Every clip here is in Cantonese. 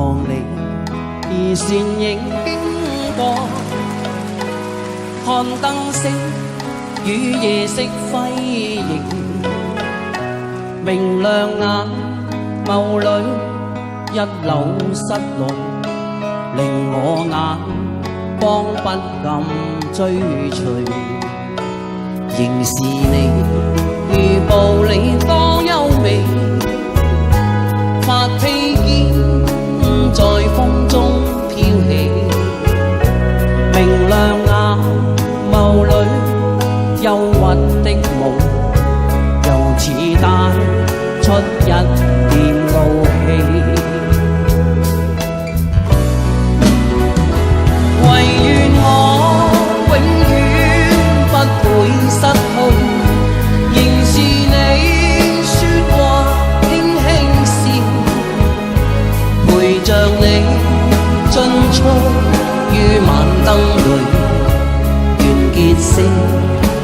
望你，而倩影經過，看燈飾與夜色輝映，明亮眼眸裏一縷失落，令我眼光不敢追隨。仍是你如步履多優美，發披肩在風中飄起，明亮眼眸裏憂鬱的夢，又似帶出一點怒氣。唯願我永遠不會失去，仍是你說話輕輕笑，陪着你進出於晚燈裏，願結識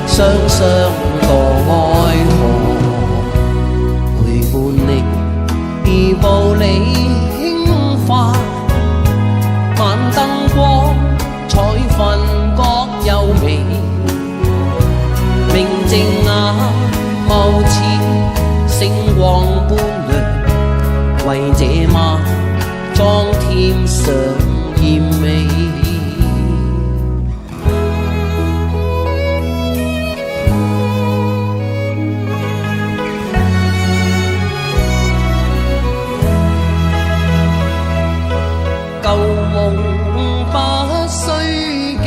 雙雙墮愛河，陪伴你而步履輕快，晚燈光彩分各優美，明淨眼眸似星光般亮，為這晚裝添上豔美。舊夢不需記，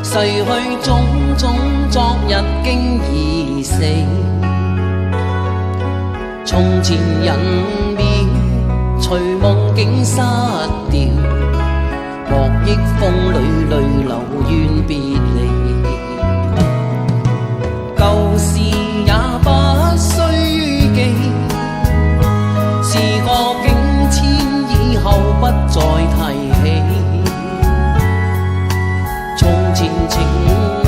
逝去種種昨日經已死，從前人面隨夢境失掉，莫憶風裏淚流怨別離，舊事也不需記，時過境遷以後不再提起，從前情愛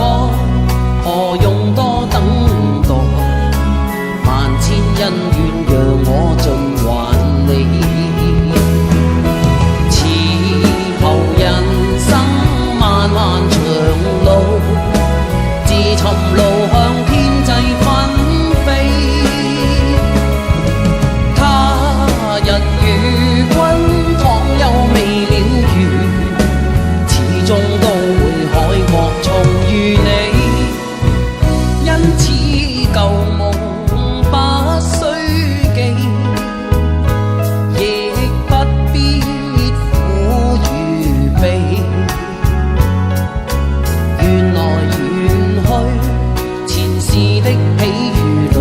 何用多等待，萬千恩怨讓我盡還你，此後人生漫漫長路，自尋路向天際紛飛，他日與君倘有未了緣，始終都會海角重遇你，因此舊夢不需記，亦不必苦與悲，緣來緣去前事的喜與淚，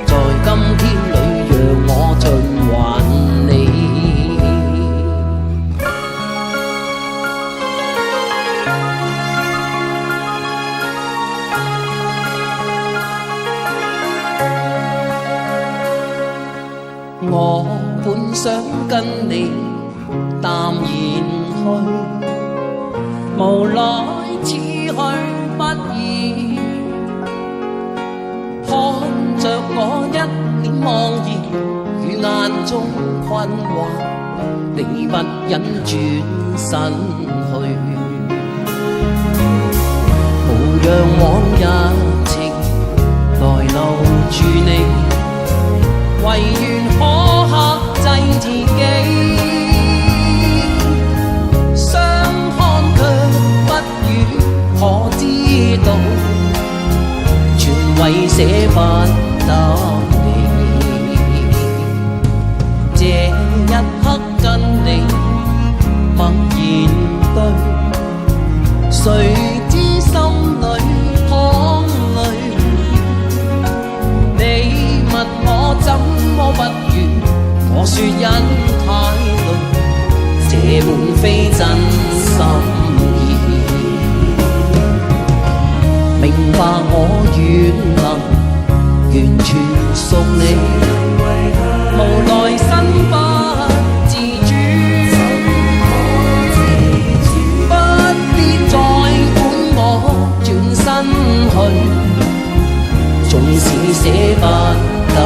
在今天裏讓我盡還你。我本想跟你淡然去，無奈此去不易，看着我一臉茫然與眼中困惑，你不忍轉身去，無讓往日情來留住你，唯願可克制自己，相看卻不語，可知道全為捨不得你，這一刻跟你默然對，誰知心裏淌淚，你問我怎麼不願，我說因太累，這滿非真心意，明白我願能完全屬你，無奈身不自主，不必再管我轉身去，縱使捨不得